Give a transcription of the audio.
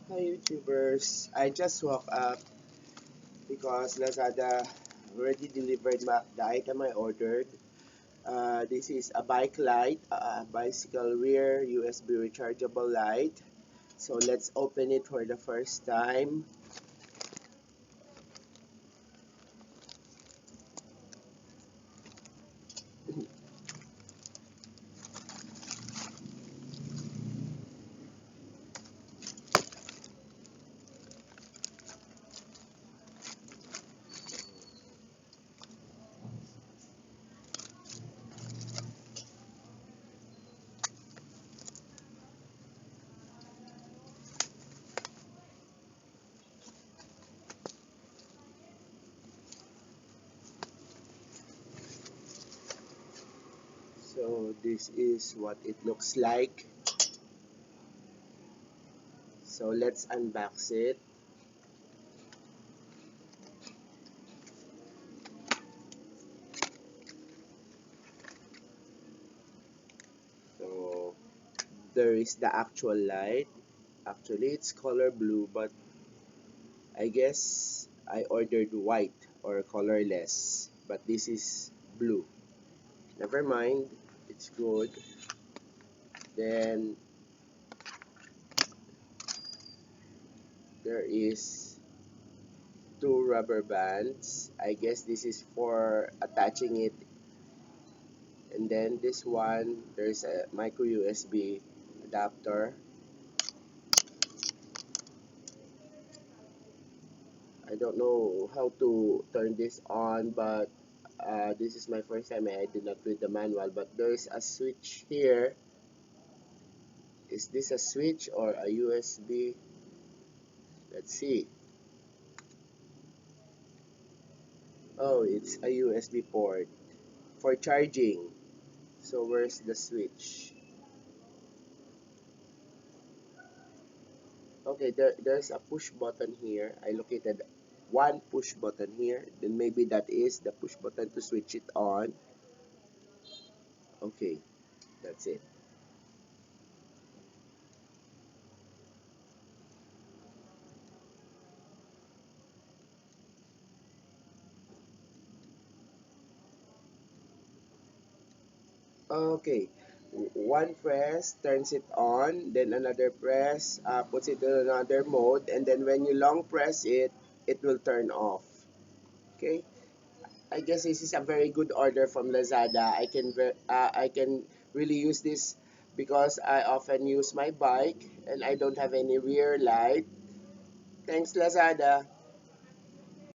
Hi YouTubers, I just woke up because Lazada already delivered the item I ordered. This is a bike light, a bicycle rear USB rechargeable light. So let's open it for the first time. So this is what it looks like. So let's unbox it. So there is the actual light. Actually it's color blue, but I guess I ordered white or colorless, but this is blue. Never mind, it's good. Then there is two rubber bands. I guess this is for attaching it. And then this one, there's a micro USB adapter. I don't know how to turn this on, but this is my first time. I did not read the manual, but there's a switch here. Is this a switch or a USB? Let's see. Oh, it's a USB port for charging. So where's the switch? Okay, there's a push button here. I located one push button here. Then maybe that is the push button to switch it on. Okay, that's it. Okay, one press turns it on, then another press puts it in another mode, and then when you long press it, it will turn off. Okay, I guess this is a very good order from Lazada. I can really use this because I often use my bike and I don't have any rear light. Thanks Lazada.